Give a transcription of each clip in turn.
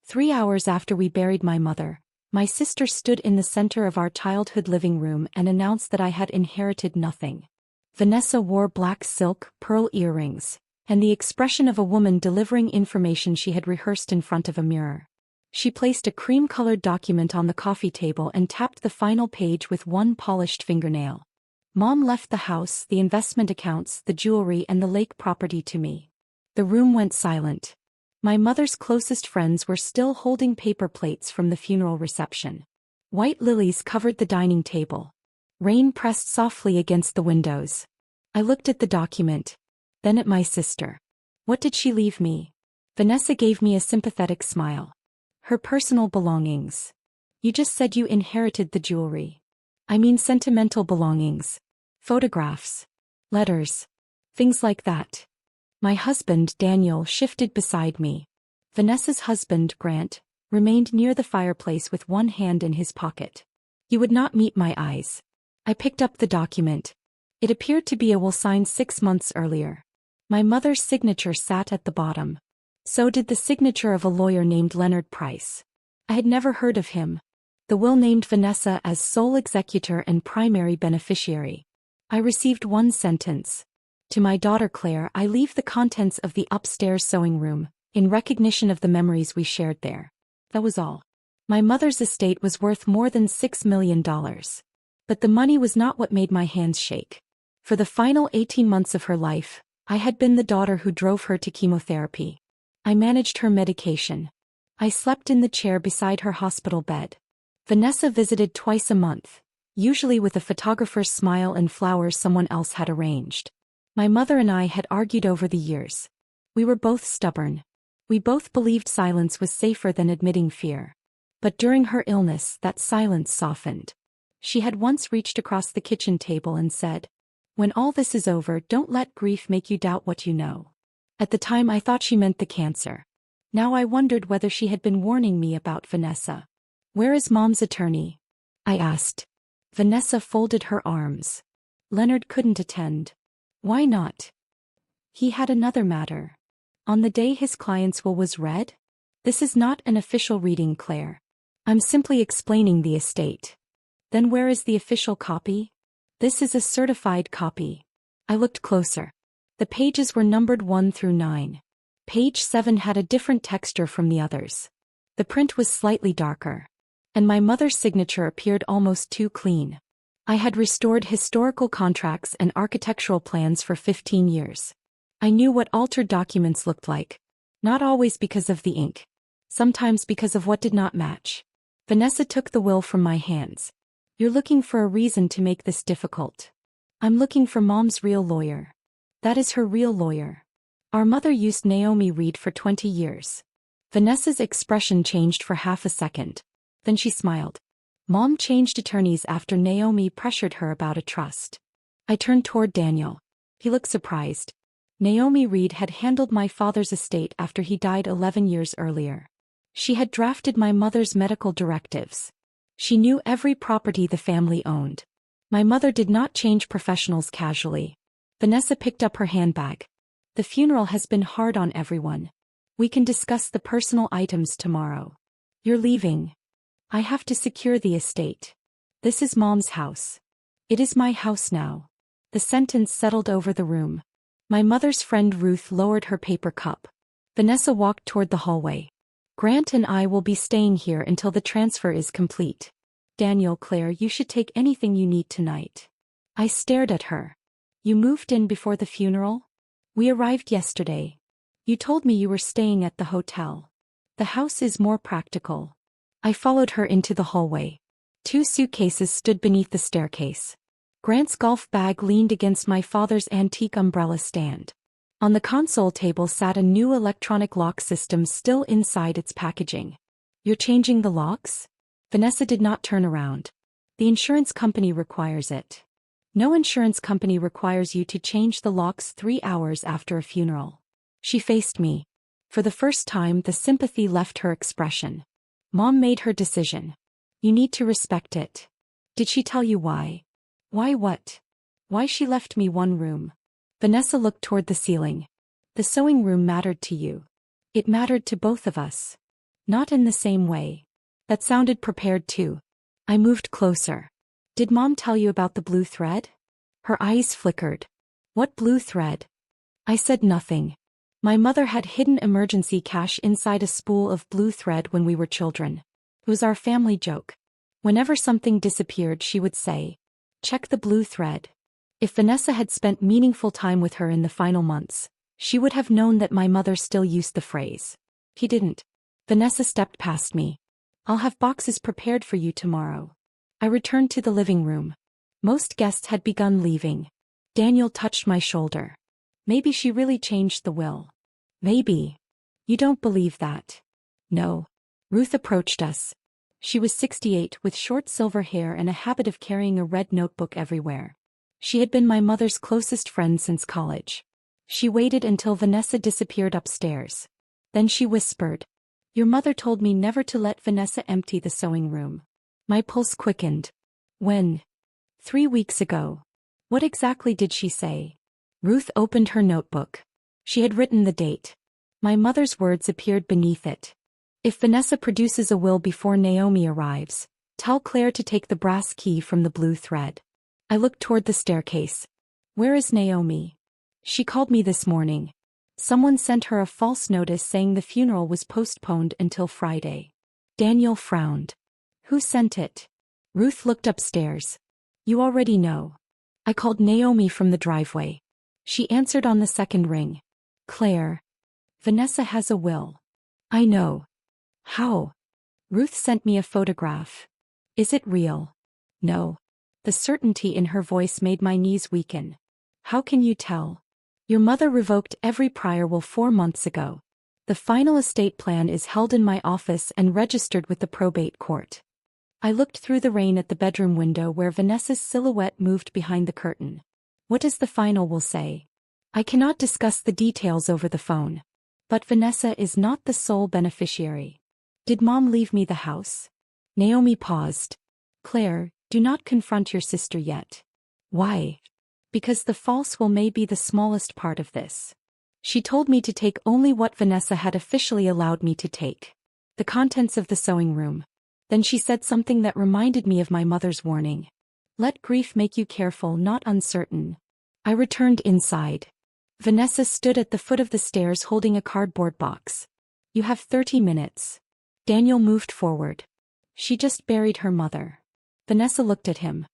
3 hours after we buried my mother, my sister stood in the center of our childhood living room and announced that I had inherited nothing. Vanessa wore black silk, pearl earrings, and the expression of a woman delivering information she had rehearsed in front of a mirror. She placed a cream-colored document on the coffee table and tapped the final page with one polished fingernail. Mom left the house, the investment accounts, the jewelry, and the lake property to me. The room went silent. My mother's closest friends were still holding paper plates from the funeral reception. White lilies covered the dining table. Rain pressed softly against the windows. I looked at the document, then at my sister. What did she leave me? Vanessa gave me a sympathetic smile. Her personal belongings. You just said you inherited the jewelry. I mean sentimental belongings. Photographs. Letters. Things like that. My husband, Daniel, shifted beside me. Vanessa's husband, Grant, remained near the fireplace with one hand in his pocket. You would not meet my eyes. I picked up the document. It appeared to be a will signed 6 months earlier. My mother's signature sat at the bottom. So did the signature of a lawyer named Leonard Price. I had never heard of him. The will named Vanessa as sole executor and primary beneficiary. I received one sentence. To my daughter Claire, I leave the contents of the upstairs sewing room, in recognition of the memories we shared there. That was all. My mother's estate was worth more than $6 million. But the money was not what made my hands shake. For the final 18 months of her life, I had been the daughter who drove her to chemotherapy. I managed her medication. I slept in the chair beside her hospital bed. Vanessa visited twice a month, usually with a photographer's smile and flowers someone else had arranged. My mother and I had argued over the years. We were both stubborn. We both believed silence was safer than admitting fear. But during her illness, that silence softened. She had once reached across the kitchen table and said, "When all this is over, don't let grief make you doubt what you know." At the time I thought she meant the cancer. Now I wondered whether she had been warning me about Vanessa. "Where is Mom's attorney?" I asked. Vanessa folded her arms. "Leonard couldn't attend." "Why not?" "He had another matter." "On the day his client's will was read?" "This is not an official reading, Claire. I'm simply explaining the estate." "Then where is the official copy?" "This is a certified copy." I looked closer. The pages were numbered 1 through 9. Page 7 had a different texture from the others. The print was slightly darker. And my mother's signature appeared almost too clean. I had restored historical contracts and architectural plans for 15 years. I knew what altered documents looked like. Not always because of the ink. Sometimes because of what did not match. Vanessa took the will from my hands. "You're looking for a reason to make this difficult." "I'm looking for Mom's real lawyer." "That is her real lawyer. Our mother used Naomi Reed for 20 years. Vanessa's expression changed for half a second. Then she smiled. "Mom changed attorneys after Naomi pressured her about a trust." I turned toward Daniel. He looked surprised. Naomi Reed had handled my father's estate after he died 11 years earlier. She had drafted my mother's medical directives. She knew every property the family owned. My mother did not change professionals casually. Vanessa picked up her handbag. "The funeral has been hard on everyone. We can discuss the personal items tomorrow." "You're leaving." "I have to secure the estate. This is Mom's house. It is my house now." The sentence settled over the room. My mother's friend Ruth lowered her paper cup. Vanessa walked toward the hallway. "Grant and I will be staying here until the transfer is complete. Daniel, Claire, you should take anything you need tonight." I stared at her. "You moved in before the funeral?" "We arrived yesterday. You told me you were staying at the hotel. The house is more practical." I followed her into the hallway. 2 suitcases stood beneath the staircase. Grant's golf bag leaned against my father's antique umbrella stand. On the console table sat a new electronic lock system still inside its packaging. "You're changing the locks?" Vanessa did not turn around. "The insurance company requires it." "No insurance company requires you to change the locks 3 hours after a funeral." She faced me. For the first time, the sympathy left her expression. "Mom made her decision. You need to respect it." "Did she tell you why?" "Why what?" "Why she left me one room." Vanessa looked toward the ceiling. "The sewing room mattered to you. It mattered to both of us." Not in the same way. That sounded prepared too. I moved closer. Did Mom tell you about the blue thread? Her eyes flickered. What blue thread? I said nothing. My mother had hidden emergency cash inside a spool of blue thread when we were children. It was our family joke. Whenever something disappeared, she would say, "Check the blue thread." If Vanessa had spent meaningful time with her in the final months, she would have known that my mother still used the phrase. He didn't. Vanessa stepped past me. "I'll have boxes prepared for you tomorrow." I returned to the living room. Most guests had begun leaving. Daniel touched my shoulder. Maybe she really changed the will. Maybe. You don't believe that? No. Ruth approached us. She was 68 with short silver hair and a habit of carrying a red notebook everywhere. She had been my mother's closest friend since college. She waited until Vanessa disappeared upstairs. Then she whispered, "Your mother told me never to let Vanessa empty the sewing room." My pulse quickened. When? 3 weeks ago. What exactly did she say? Ruth opened her notebook. She had written the date. My mother's words appeared beneath it. "If Vanessa produces a will before Naomi arrives, tell Claire to take the brass key from the blue thread." I looked toward the staircase. "Where is Naomi?" "She called me this morning. Someone sent her a false notice saying the funeral was postponed until Friday." Daniel frowned. "Who sent it?" Ruth looked upstairs. "You already know." I called Naomi from the driveway. She answered on the second ring. "Claire. Vanessa has a will." "I know." "How?" "Ruth sent me a photograph." "Is it real?" "No." The certainty in her voice made my knees weaken. "How can you tell?" "Your mother revoked every prior will 4 months ago. The final estate plan is held in my office and registered with the probate court." I looked through the rain at the bedroom window where Vanessa's silhouette moved behind the curtain. "What does the final will say?" "I cannot discuss the details over the phone. But Vanessa is not the sole beneficiary." "Did Mom leave me the house?" Naomi paused. "Claire, do not confront your sister yet." "Why?" "Because the false will may be the smallest part of this. She told me to take only what Vanessa had officially allowed me to take. The contents of the sewing room. Then she said something that reminded me of my mother's warning. Let grief make you careful, not uncertain." I returned inside. Vanessa stood at the foot of the stairs holding a cardboard box. "You have 30 minutes. Daniel moved forward. "She just buried her mother." Vanessa looked at him.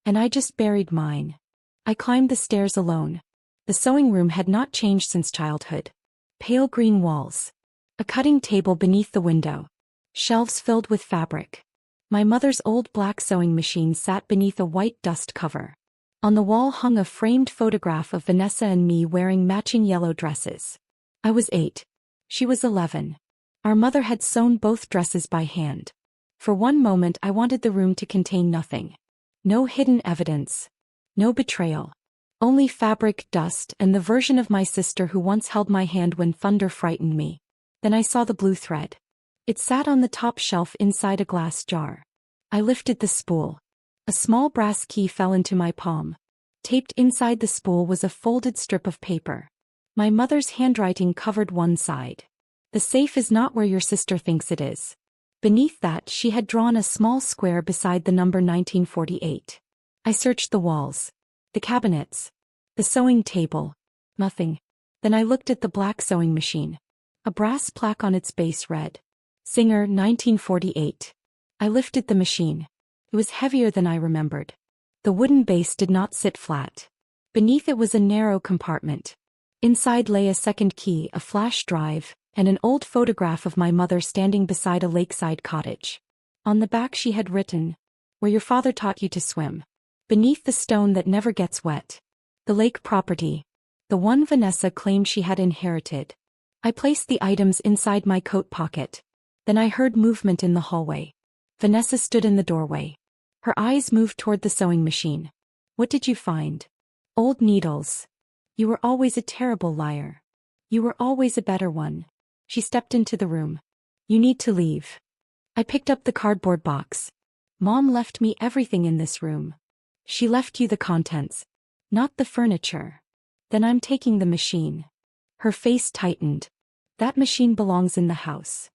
"And I just buried mine." I climbed the stairs alone. The sewing room had not changed since childhood. Pale green walls. A cutting table beneath the window. Shelves filled with fabric. My mother's old black sewing machine sat beneath a white dust cover. On the wall hung a framed photograph of Vanessa and me wearing matching yellow dresses. I was 8. She was 11. Our mother had sewn both dresses by hand. For one moment I wanted the room to contain nothing. No hidden evidence. No betrayal. Only fabric, dust, and the version of my sister who once held my hand when thunder frightened me. Then I saw the blue thread. It sat on the top shelf inside a glass jar. I lifted the spool. A small brass key fell into my palm. Taped inside the spool was a folded strip of paper. My mother's handwriting covered one side. "The safe is not where your sister thinks it is." Beneath that she had drawn a small square beside the number 1948. I searched the walls. The cabinets. The sewing table. Nothing. Then I looked at the black sewing machine. A brass plaque on its base read, "Singer 1948. I lifted the machine. It was heavier than I remembered. The wooden base did not sit flat. Beneath it was a narrow compartment. Inside lay a second key, a flash drive, and an old photograph of my mother standing beside a lakeside cottage. On the back she had written, "Where your father taught you to swim." Beneath the stone that never gets wet. The lake property. The one Vanessa claimed she had inherited. I placed the items inside my coat pocket. Then I heard movement in the hallway. Vanessa stood in the doorway. Her eyes moved toward the sewing machine. "What did you find?" "Old needles." "You were always a terrible liar." "You were always a better one." She stepped into the room. "You need to leave." I picked up the cardboard box. "Mom left me everything in this room." "She left you the contents. Not the furniture." "Then I'm taking the machine." Her face tightened. "That machine belongs in the house."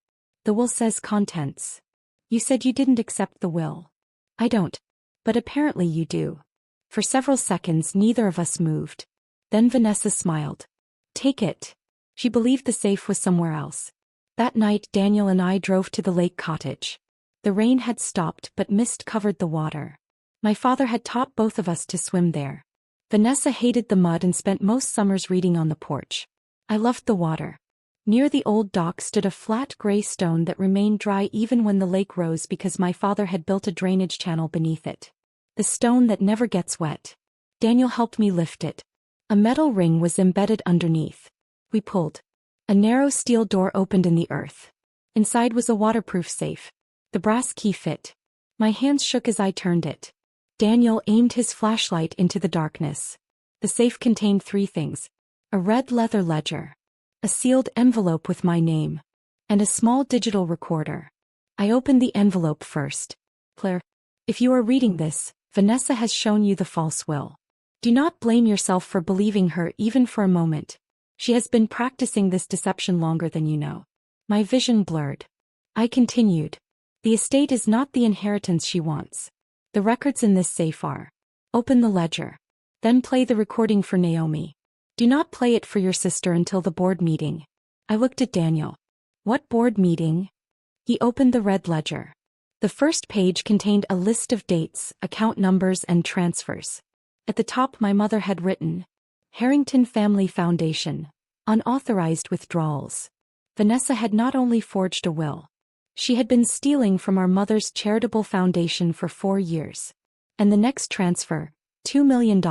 The will says contents. You said you didn't accept the will. I don't. But apparently you do. For several seconds neither of us moved. Then Vanessa smiled. Take it. She believed the safe was somewhere else. That night Daniel and I drove to the lake cottage. The rain had stopped but mist covered the water. My father had taught both of us to swim there. Vanessa hated the mud and spent most summers reading on the porch. I loved the water. Near the old dock stood a flat gray stone that remained dry even when the lake rose because my father had built a drainage channel beneath it. The stone that never gets wet. Daniel helped me lift it. A metal ring was embedded underneath. We pulled. A narrow steel door opened in the earth. Inside was a waterproof safe. The brass key fit. My hands shook as I turned it. Daniel aimed his flashlight into the darkness. The safe contained 3 things. A red leather ledger. A sealed envelope with my name. And a small digital recorder. I opened the envelope first. Claire, if you are reading this, Vanessa has shown you the false will. Do not blame yourself for believing her even for a moment. She has been practicing this deception longer than you know. My vision blurred. I continued. The estate is not the inheritance she wants. The records in this safe are. Open the ledger. Then play the recording for Naomi. Do not play it for your sister until the board meeting. I looked at Daniel. What board meeting? He opened the red ledger. The first page contained a list of dates, account numbers and transfers. At the top my mother had written, Harrington Family Foundation, unauthorized withdrawals. Vanessa had not only forged a will. She had been stealing from our mother's charitable foundation for 4 years. And the next transfer, $2 million,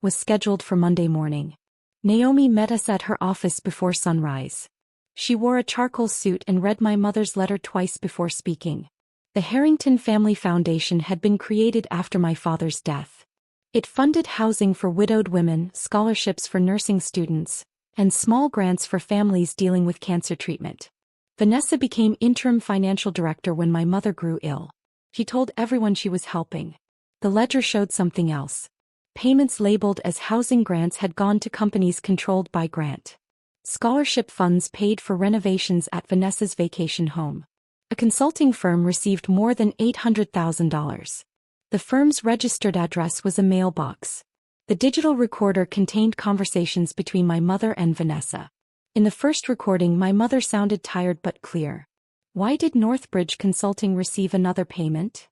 was scheduled for Monday morning. Naomi met us at her office before sunrise. She wore a charcoal suit and read my mother's letter twice before speaking. The Harrington Family Foundation had been created after my father's death. It funded housing for widowed women, scholarships for nursing students, and small grants for families dealing with cancer treatment. Vanessa became interim financial director when my mother grew ill. She told everyone she was helping. The ledger showed something else. Payments labeled as housing grants had gone to companies controlled by Grant. Scholarship funds paid for renovations at Vanessa's vacation home. A consulting firm received more than $800,000. The firm's registered address was a mailbox. The digital recorder contained conversations between my mother and Vanessa. In the first recording my mother sounded tired but clear. Why did Northbridge Consulting receive another payment?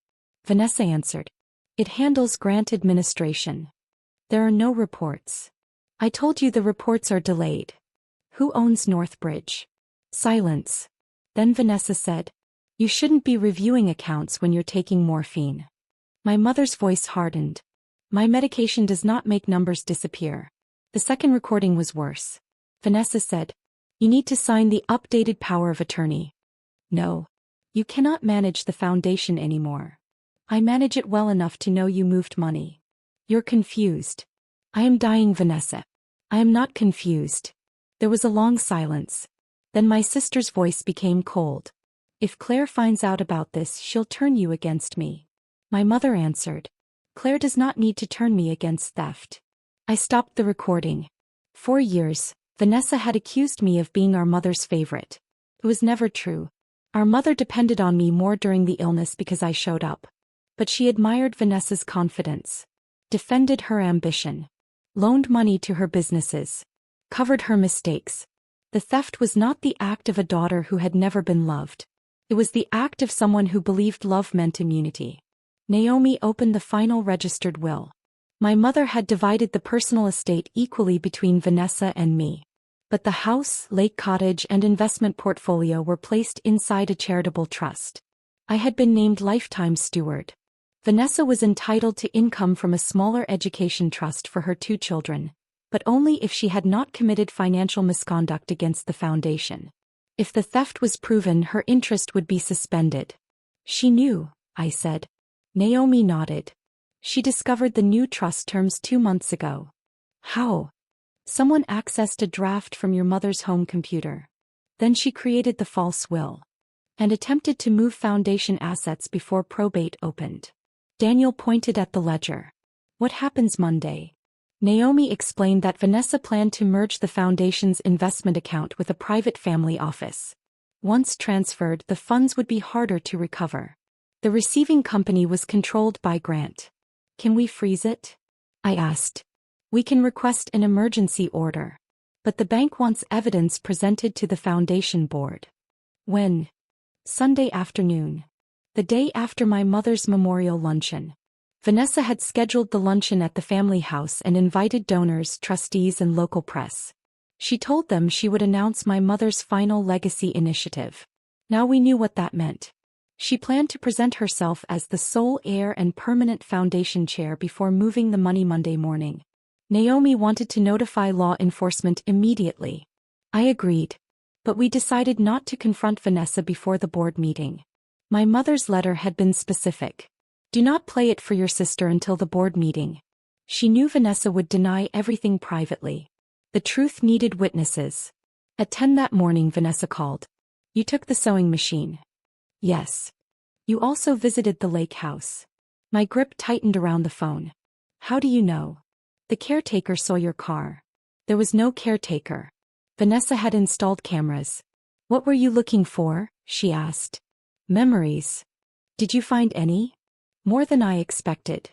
Vanessa answered. It handles grant administration. There are no reports. I told you the reports are delayed. Who owns Northbridge? Silence. Then Vanessa said, You shouldn't be reviewing accounts when you're taking morphine. My mother's voice hardened. My medication does not make numbers disappear. The second recording was worse. Vanessa said, You need to sign the updated power of attorney. No. You cannot manage the foundation anymore. I manage it well enough to know you moved money. You're confused. I am dying, Vanessa. I am not confused. There was a long silence. Then my sister's voice became cold. If Claire finds out about this, she'll turn you against me. My mother answered. Claire does not need to turn me against theft. I stopped the recording. 4 years, Vanessa had accused me of being our mother's favorite. It was never true. Our mother depended on me more during the illness because I showed up. But she admired Vanessa's confidence. Defended her ambition. Loaned money to her businesses. Covered her mistakes. The theft was not the act of a daughter who had never been loved. It was the act of someone who believed love meant immunity. Naomi opened the final registered will. My mother had divided the personal estate equally between Vanessa and me. But the house, lake cottage and investment portfolio were placed inside a charitable trust. I had been named lifetime steward. Vanessa was entitled to income from a smaller education trust for her 2 children, but only if she had not committed financial misconduct against the foundation. If the theft was proven, her interest would be suspended. She knew, I said. Naomi nodded. She discovered the new trust terms 2 months ago. How? Someone accessed a draft from your mother's home computer. Then she created the false will. And attempted to move foundation assets before probate opened. Daniel pointed at the ledger. What happens Monday? Naomi explained that Vanessa planned to merge the foundation's investment account with a private family office. Once transferred, the funds would be harder to recover. The receiving company was controlled by Grant. Can we freeze it? I asked. We can request an emergency order. But the bank wants evidence presented to the foundation board. When? Sunday afternoon. The day after my mother's memorial luncheon. Vanessa had scheduled the luncheon at the family house and invited donors, trustees, and local press. She told them she would announce my mother's final legacy initiative. Now we knew what that meant. She planned to present herself as the sole heir and permanent foundation chair before moving the money Monday morning. Naomi wanted to notify law enforcement immediately. I agreed. But we decided not to confront Vanessa before the board meeting. My mother's letter had been specific. Do not play it for your sister until the board meeting. She knew Vanessa would deny everything privately. The truth needed witnesses. At 10 that morning, Vanessa called. You took the sewing machine. Yes. You also visited the lake house. My grip tightened around the phone. How do you know? The caretaker saw your car. There was no caretaker. Vanessa had installed cameras. What were you looking for? She asked. Memories. Did you find any? More than I expected.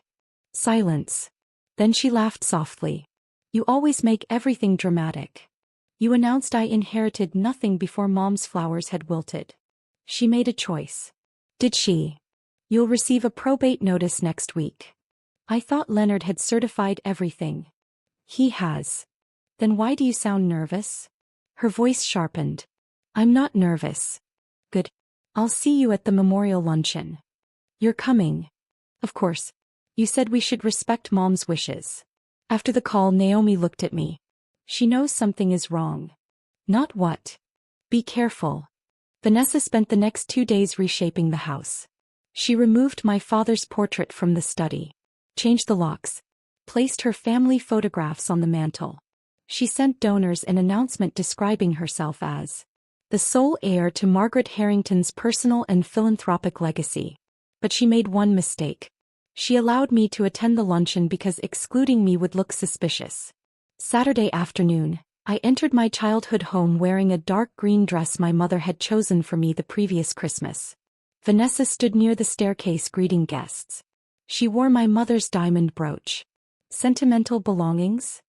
Silence. Then she laughed softly. You always make everything dramatic. You announced I inherited nothing before Mom's flowers had wilted. She made a choice. Did she? You'll receive a probate notice next week. I thought Leonard had certified everything. He has. Then why do you sound nervous? Her voice sharpened. I'm not nervous. Good. I'll see you at the memorial luncheon. You're coming. Of course. You said we should respect Mom's wishes. After the call, Naomi looked at me. She knows something is wrong. Not what? Be careful. Vanessa spent the next 2 days reshaping the house. She removed my father's portrait from the study, changed the locks, placed her family photographs on the mantel. She sent donors an announcement describing herself as the sole heir to Margaret Harrington's personal and philanthropic legacy. But she made one mistake. She allowed me to attend the luncheon because excluding me would look suspicious. Saturday afternoon, I entered my childhood home wearing a dark green dress my mother had chosen for me the previous Christmas. Vanessa stood near the staircase greeting guests. She wore my mother's diamond brooch. Sentimental belongings?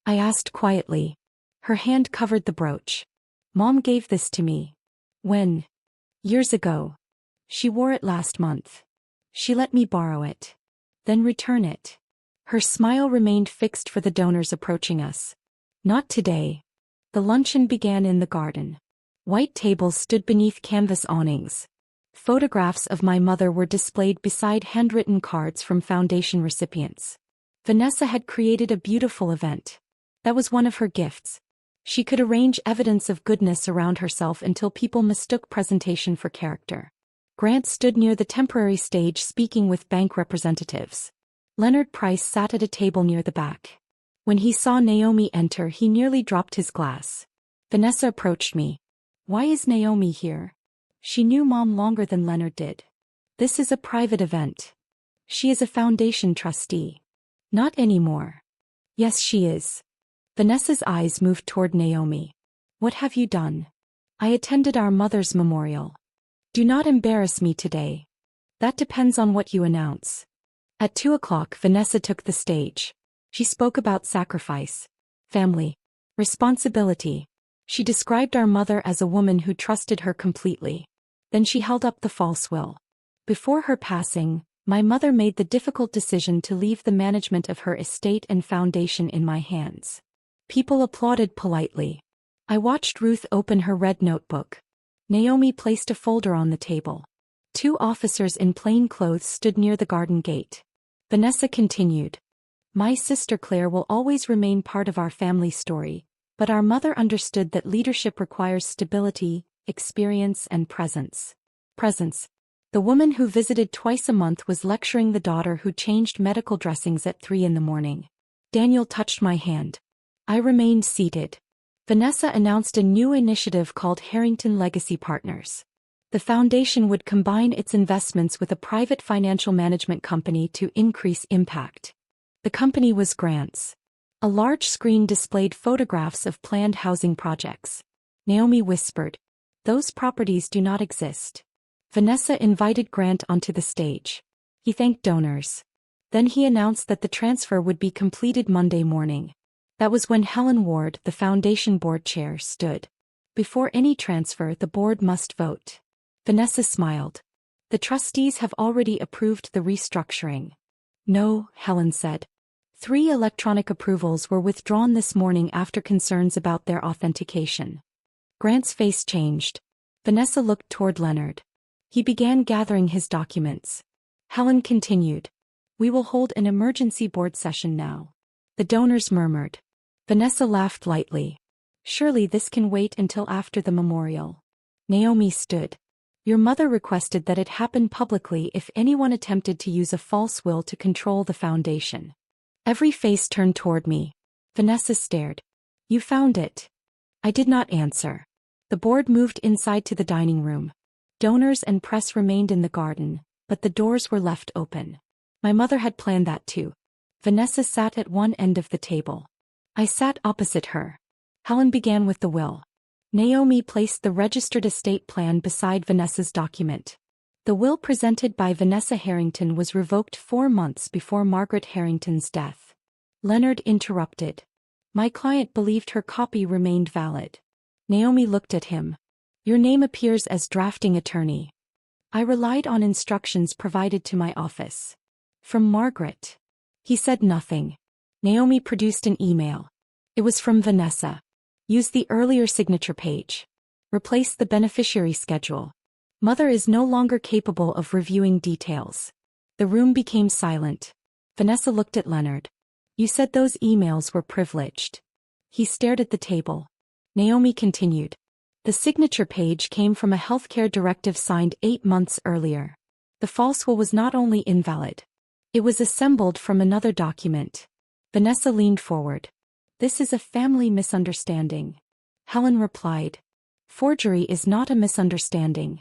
I asked quietly. Her hand covered the brooch. Mom gave this to me. When? Years ago. She wore it last month. She let me borrow it. Then return it. Her smile remained fixed for the donors approaching us. Not today. The luncheon began in the garden. White tables stood beneath canvas awnings. Photographs of my mother were displayed beside handwritten cards from foundation recipients. Vanessa had created a beautiful event. That was one of her gifts. She could arrange evidence of goodness around herself until people mistook presentation for character. Grant stood near the temporary stage speaking with bank representatives. Leonard Price sat at a table near the back. When he saw Naomi enter, he nearly dropped his glass. Vanessa approached me. Why is Naomi here? She knew Mom longer than Leonard did. This is a private event. She is a foundation trustee. Not anymore. Yes, she is. Vanessa's eyes moved toward Naomi. What have you done? I attended our mother's memorial. Do not embarrass me today. That depends on what you announce. At 2 o'clock, Vanessa took the stage. She spoke about sacrifice, family, responsibility. She described our mother as a woman who trusted her completely. Then she held up the false will. Before her passing, my mother made the difficult decision to leave the management of her estate and foundation in my hands. People applauded politely. I watched Ruth open her red notebook. Naomi placed a folder on the table. 2 officers in plain clothes stood near the garden gate. Vanessa continued. My sister Claire will always remain part of our family story, but our mother understood that leadership requires stability, experience, and presence. Presence. The woman who visited twice a month was lecturing the daughter who changed medical dressings at 3 in the morning. Daniel touched my hand. I remained seated. Vanessa announced a new initiative called Harrington Legacy Partners. The foundation would combine its investments with a private financial management company to increase impact. The company was Grant's. A large screen displayed photographs of planned housing projects. Naomi whispered, Those properties do not exist. Vanessa invited Grant onto the stage. He thanked donors. Then he announced that the transfer would be completed Monday morning. That was when Helen Ward, the foundation board chair, stood. Before any transfer, the board must vote. Vanessa smiled. The trustees have already approved the restructuring. No, Helen said. 3 electronic approvals were withdrawn this morning after concerns about their authentication. Grant's face changed. Vanessa looked toward Leonard. He began gathering his documents. Helen continued. We will hold an emergency board session now. The donors murmured. Vanessa laughed lightly. Surely this can wait until after the memorial. Naomi stood. Your mother requested that it happen publicly if anyone attempted to use a false will to control the foundation. Every face turned toward me. Vanessa stared. You found it. I did not answer. The board moved inside to the dining room. Donors and press remained in the garden, but the doors were left open. My mother had planned that too. Vanessa sat at one end of the table. I sat opposite her. Helen began with the will. Naomi placed the registered estate plan beside Vanessa's document. The will presented by Vanessa Harrington was revoked 4 months before Margaret Harrington's death. Leonard interrupted. My client believed her copy remained valid. Naomi looked at him. Your name appears as drafting attorney. I relied on instructions provided to my office. From Margaret. He said nothing. Naomi produced an email. It was from Vanessa. Use the earlier signature page. Replace the beneficiary schedule. Mother is no longer capable of reviewing details. The room became silent. Vanessa looked at Leonard. You said those emails were privileged. He stared at the table. Naomi continued. The signature page came from a healthcare directive signed 8 months earlier. The false will was not only invalid. It was assembled from another document. Vanessa leaned forward. This is a family misunderstanding. Helen replied. Forgery is not a misunderstanding.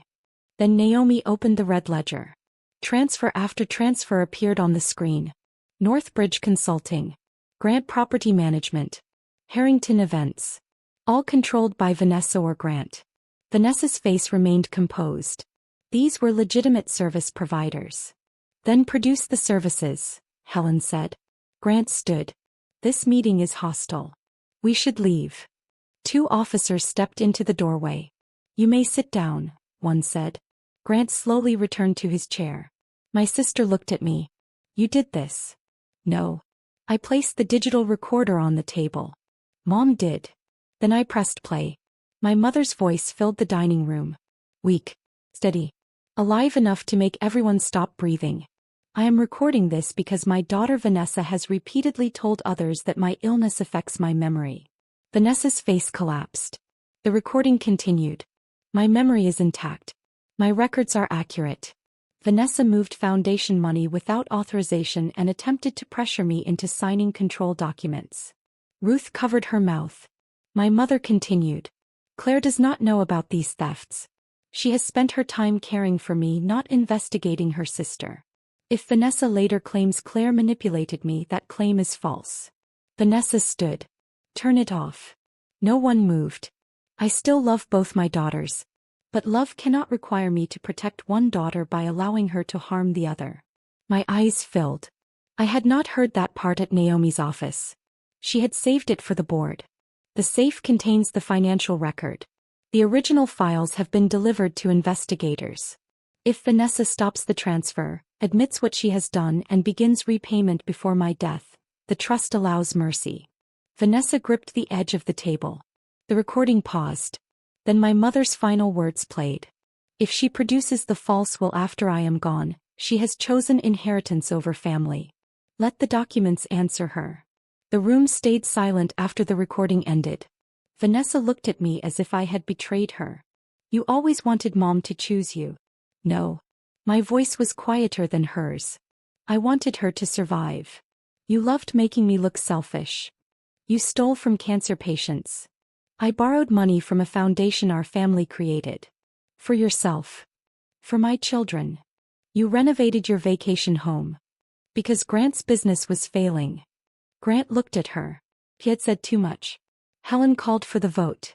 Then Naomi opened the red ledger. Transfer after transfer appeared on the screen. Northbridge Consulting. Grant Property Management. Harrington Events. All controlled by Vanessa or Grant. Vanessa's face remained composed. These were legitimate service providers. Then produce the services, Helen said. Grant stood. This meeting is hostile. We should leave. 2 officers stepped into the doorway. You may sit down, one said. Grant slowly returned to his chair. My sister looked at me. You did this. No. I placed the digital recorder on the table. Mom did. Then I pressed play. My mother's voice filled the dining room. Weak. Steady. Alive enough to make everyone stop breathing. I am recording this because my daughter Vanessa has repeatedly told others that my illness affects my memory. Vanessa's face collapsed. The recording continued. My memory is intact. My records are accurate. Vanessa moved foundation money without authorization and attempted to pressure me into signing control documents. Ruth covered her mouth. My mother continued. Claire does not know about these thefts. She has spent her time caring for me, not investigating her sister. If Vanessa later claims Claire manipulated me, that claim is false. Vanessa stood. Turn it off. No one moved. I still love both my daughters. But love cannot require me to protect one daughter by allowing her to harm the other. My eyes filled. I had not heard that part at Naomi's office. She had saved it for the board. The safe contains the financial record. The original files have been delivered to investigators. If Vanessa stops the transfer, admits what she has done and begins repayment before my death, the trust allows mercy. Vanessa gripped the edge of the table. The recording paused. Then my mother's final words played. If she produces the false will after I am gone, she has chosen inheritance over family. Let the documents answer her. The room stayed silent after the recording ended. Vanessa looked at me as if I had betrayed her. You always wanted Mom to choose you. No. My voice was quieter than hers. I wanted her to survive. You loved making me look selfish. You stole from cancer patients. I borrowed money from a foundation our family created. For yourself. For my children. You renovated your vacation home. Because Grant's business was failing. Grant looked at her. He had said too much. Helen called for the vote.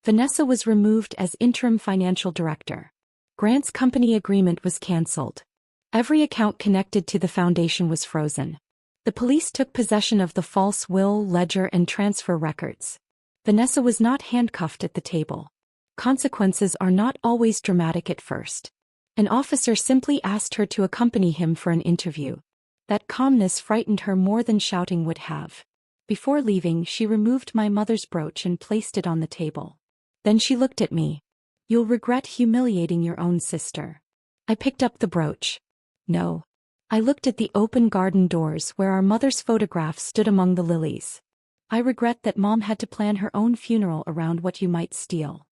Vanessa was removed as interim financial director. Grant's company agreement was cancelled. Every account connected to the foundation was frozen. The police took possession of the false will, ledger, and transfer records. Vanessa was not handcuffed at the table. Consequences are not always dramatic at first. An officer simply asked her to accompany him for an interview. That calmness frightened her more than shouting would have. Before leaving, she removed my mother's brooch and placed it on the table. Then she looked at me. "You'll regret humiliating your own sister." I picked up the brooch. No. I looked at the open garden doors where our mother's photograph stood among the lilies. "I regret that Mom had to plan her own funeral around what you might steal."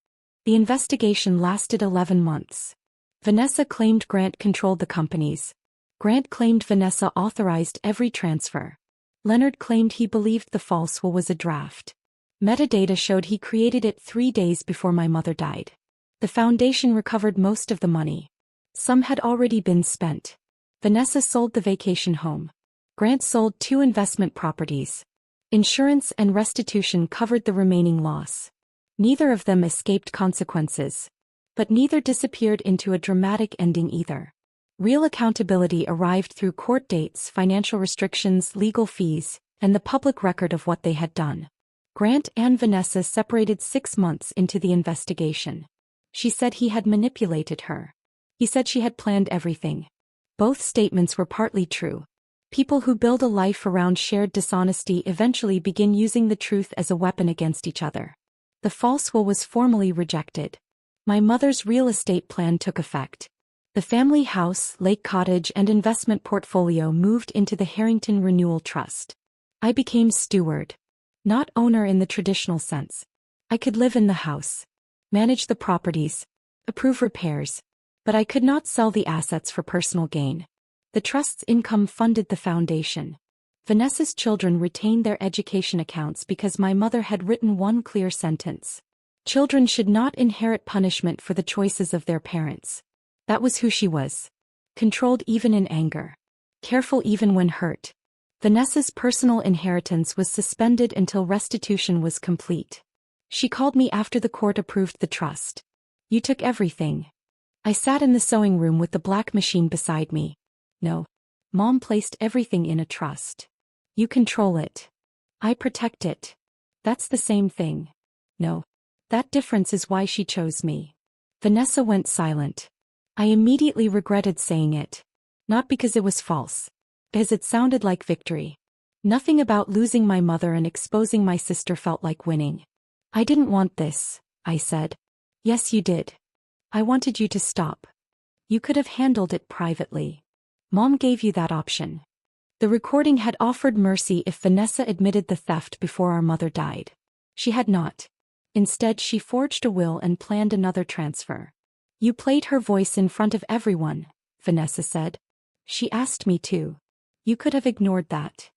The investigation lasted 11 months. Vanessa claimed Grant controlled the companies. Grant claimed Vanessa authorized every transfer. Leonard claimed he believed the false will was a draft. Metadata showed he created it 3 days before my mother died. The foundation recovered most of the money. Some had already been spent. Vanessa sold the vacation home. Grant sold 2 investment properties. Insurance and restitution covered the remaining loss. Neither of them escaped consequences. But neither disappeared into a dramatic ending either. Real accountability arrived through court dates, financial restrictions, legal fees, and the public record of what they had done. Grant and Vanessa separated 6 months into the investigation. She said he had manipulated her. He said she had planned everything. Both statements were partly true. People who build a life around shared dishonesty eventually begin using the truth as a weapon against each other. The false will was formally rejected. My mother's real estate plan took effect. The family house, lake cottage, and investment portfolio moved into the Harrington Renewal Trust. I became steward. Not owner in the traditional sense. I could live in the house, manage the properties, approve repairs, but I could not sell the assets for personal gain. The trust's income funded the foundation. Vanessa's children retained their education accounts because my mother had written one clear sentence. Children should not inherit punishment for the choices of their parents. That was who she was. Controlled even in anger. Careful even when hurt. Vanessa's personal inheritance was suspended until restitution was complete. She called me after the court approved the trust. "You took everything." I sat in the sewing room with the black machine beside me. "No. Mom placed everything in a trust. You control it. I protect it. That's the same thing." "No. That difference is why she chose me." Vanessa went silent. I immediately regretted saying it. Not because it was false. Because it sounded like victory. Nothing about losing my mother and exposing my sister felt like winning. "I didn't want this," I said. "Yes, you did. I wanted you to stop. You could have handled it privately. Mom gave you that option." The recording had offered mercy if Vanessa admitted the theft before our mother died. She had not. Instead, she forged a will and planned another transfer. "You played her voice in front of everyone," Vanessa said. "She asked me to. You could have ignored that.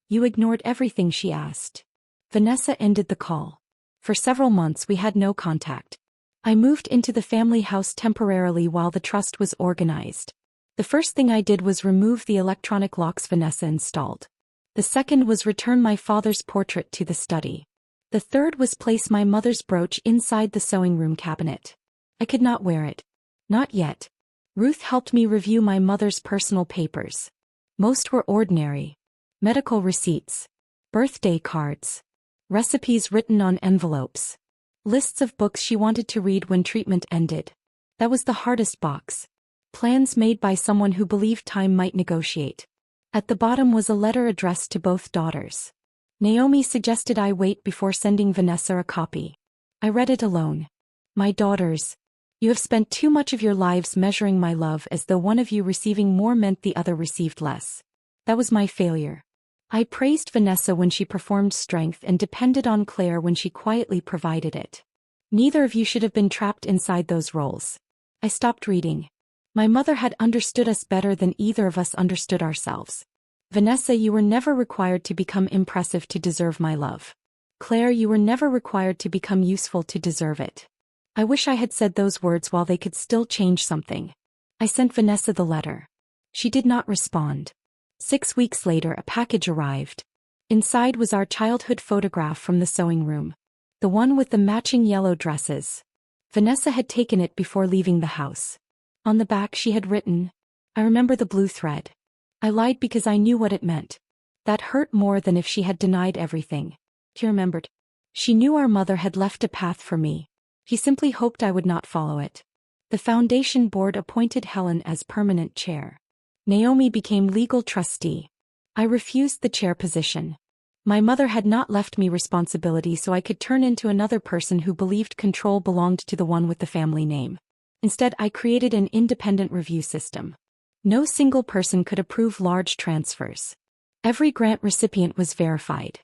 You ignored everything she asked." Vanessa ended the call. For several months we had no contact. I moved into the family house temporarily while the trust was organized. The first thing I did was remove the electronic locks Vanessa installed. The second was return my father's portrait to the study. The third was place my mother's brooch inside the sewing room cabinet. I could not wear it. Not yet. Ruth helped me review my mother's personal papers. Most were ordinary. Medical receipts. Birthday cards. Recipes written on envelopes. Lists of books she wanted to read when treatment ended. That was the hardest box. Plans made by someone who believed time might negotiate. At the bottom was a letter addressed to both daughters. Naomi suggested I wait before sending Vanessa a copy. I read it alone. "My daughters, you have spent too much of your lives measuring my love as though one of you receiving more meant the other received less. That was my failure. I praised Vanessa when she performed strength and depended on Claire when she quietly provided it. Neither of you should have been trapped inside those roles." I stopped reading. My mother had understood us better than either of us understood ourselves. "Vanessa, you were never required to become impressive to deserve my love. Claire, you were never required to become useful to deserve it." I wish I had said those words while they could still change something. I sent Vanessa the letter. She did not respond. 6 weeks later, a package arrived. Inside was our childhood photograph from the sewing room. The one with the matching yellow dresses. Vanessa had taken it before leaving the house. On the back she had written, "I remember the blue thread. I lied because I knew what it meant." That hurt more than if she had denied everything. He remembered. She knew our mother had left a path for me. He simply hoped I would not follow it. The foundation board appointed Helen as permanent chair. Naomi became legal trustee. I refused the chair position. My mother had not left me responsibility so I could turn into another person who believed control belonged to the one with the family name. Instead, I created an independent review system. No single person could approve large transfers. Every grant recipient was verified.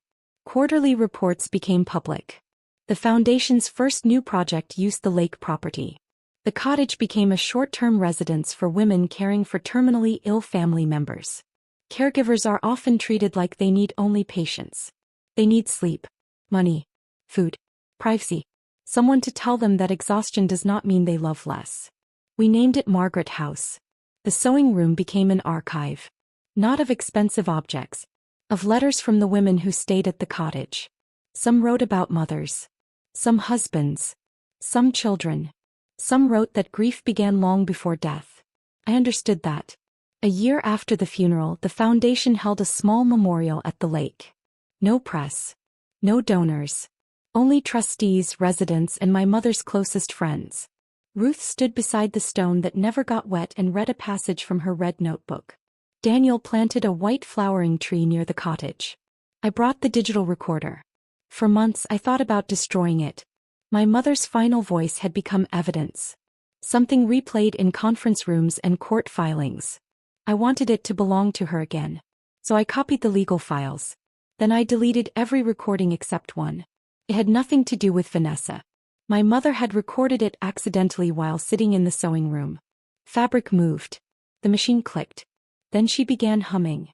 Quarterly reports became public. The foundation's first new project used the lake property. The cottage became a short-term residence for women caring for terminally ill family members. Caregivers are often treated like they need only patience. They need sleep, money, food, privacy, someone to tell them that exhaustion does not mean they love less. We named it Margaret House. The sewing room became an archive. Not of expensive objects, of letters from the women who stayed at the cottage. Some wrote about mothers, some husbands, some children. Some wrote that grief began long before death. I understood that. A year after the funeral, the foundation held a small memorial at the lake. No press. No donors. Only trustees, residents, and my mother's closest friends. Ruth stood beside the stone that never got wet and read a passage from her red notebook. Daniel planted a white flowering tree near the cottage. I brought the digital recorder. For months I thought about destroying it. My mother's final voice had become evidence. Something replayed in conference rooms and court filings. I wanted it to belong to her again. So I copied the legal files. Then I deleted every recording except one. It had nothing to do with Vanessa. My mother had recorded it accidentally while sitting in the sewing room. Fabric moved. The machine clicked. Then she began humming.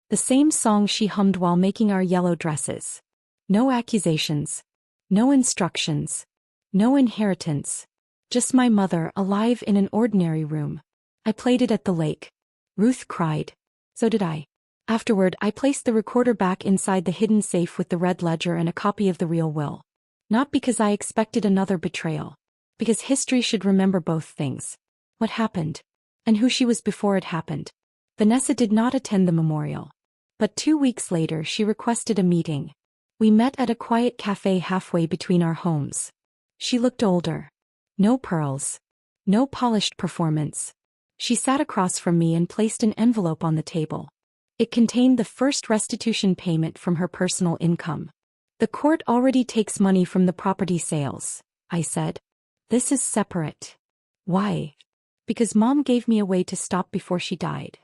The same song she hummed while making our yellow dresses. No accusations. No instructions. No inheritance. Just my mother alive in an ordinary room. I played it at the lake. Ruth cried. So did I. Afterward, I placed the recorder back inside the hidden safe with the red ledger and a copy of the real will. Not because I expected another betrayal. Because history should remember both things. What happened. And who she was before it happened. Vanessa did not attend the memorial. But 2 weeks later she requested a meeting. We met at a quiet cafe halfway between our homes. She looked older. No pearls. No polished performance. She sat across from me and placed an envelope on the table. It contained the first restitution payment from her personal income. The court already takes money from the property sales, I said. This is separate. Why? Because Mom gave me a way to stop before she died.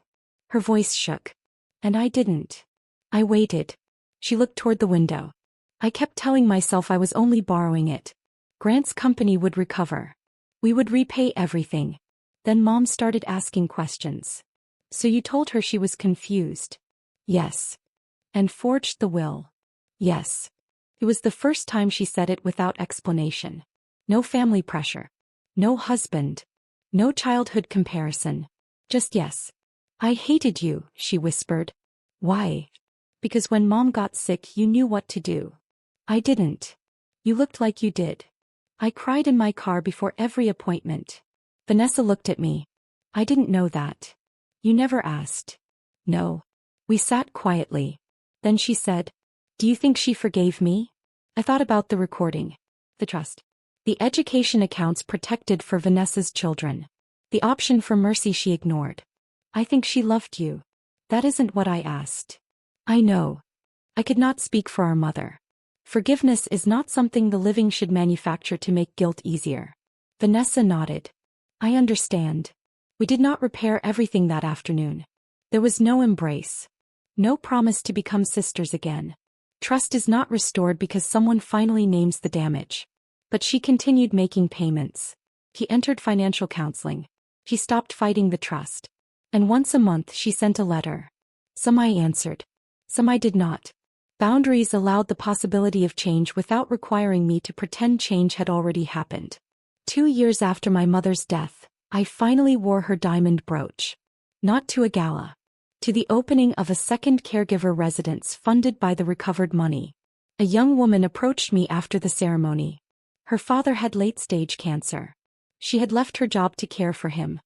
Her voice shook. And I didn't. I waited. She looked toward the window. I kept telling myself I was only borrowing it. Grant's company would recover. We would repay everything. Then Mom started asking questions. So you told her she was confused? Yes. And forged the will? Yes. It was the first time she said it without explanation. No family pressure. No husband. No childhood comparison. Just yes. I hated you, she whispered. Why? Because when Mom got sick you knew what to do. I didn't. You looked like you did. I cried in my car before every appointment. Vanessa looked at me. I didn't know that. You never asked. No. We sat quietly. Then she said, "Do you think she forgave me?" I thought about the recording. The trust. The education accounts protected for Vanessa's children. The option for mercy she ignored. I think she loved you. That isn't what I asked. I know. I could not speak for our mother. Forgiveness is not something the living should manufacture to make guilt easier. Vanessa nodded. I understand. We did not repair everything that afternoon. There was no embrace. No promise to become sisters again. Trust is not restored because someone finally names the damage. But she continued making payments. He entered financial counseling. He stopped fighting the trust. And once a month she sent a letter. Some I answered. Some I did not. Boundaries allowed the possibility of change without requiring me to pretend change had already happened. 2 years after my mother's death, I finally wore her diamond brooch. Not to a gala. To the opening of a second caregiver residence funded by the recovered money. A young woman approached me after the ceremony. Her father had late-stage cancer. She had left her job to care for him.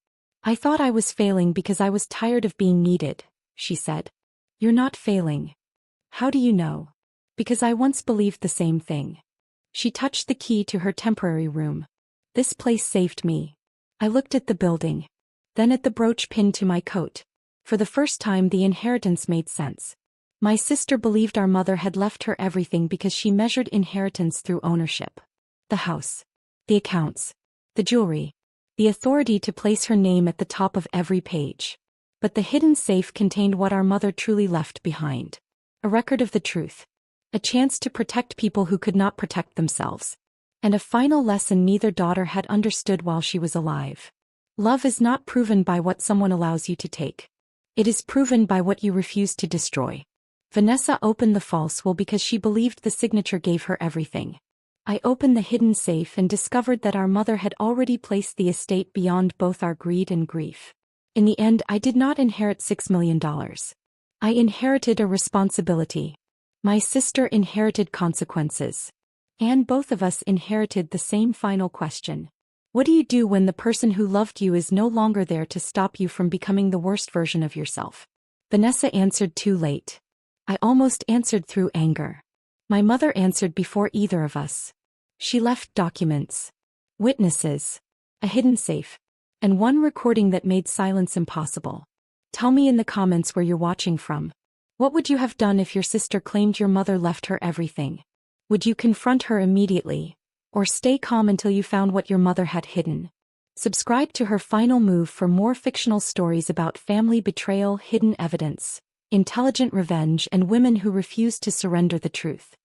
I thought I was failing because I was tired of being needed, she said. You're not failing. How do you know? Because I once believed the same thing. She touched the key to her temporary room. This place saved me. I looked at the building. Then at the brooch pinned to my coat. For the first time the inheritance made sense. My sister believed our mother had left her everything because she measured inheritance through ownership. The house. The accounts. The jewelry. The authority to place her name at the top of every page. But the hidden safe contained what our mother truly left behind. A record of the truth. A chance to protect people who could not protect themselves. And a final lesson neither daughter had understood while she was alive. Love is not proven by what someone allows you to take. It is proven by what you refuse to destroy. Vanessa opened the false will because she believed the signature gave her everything. I opened the hidden safe and discovered that our mother had already placed the estate beyond both our greed and grief. In the end, I did not inherit $6 million. I inherited a responsibility. My sister inherited consequences. And both of us inherited the same final question. What do you do when the person who loved you is no longer there to stop you from becoming the worst version of yourself? Vanessa answered too late. I almost answered through anger. My mother answered before either of us. She left documents, witnesses, a hidden safe, and one recording that made silence impossible. Tell me in the comments where you're watching from. What would you have done if your sister claimed your mother left her everything? Would you confront her immediately, or stay calm until you found what your mother had hidden? Subscribe to Her Final Move for more fictional stories about family betrayal, hidden evidence, intelligent revenge, and women who refuse to surrender the truth.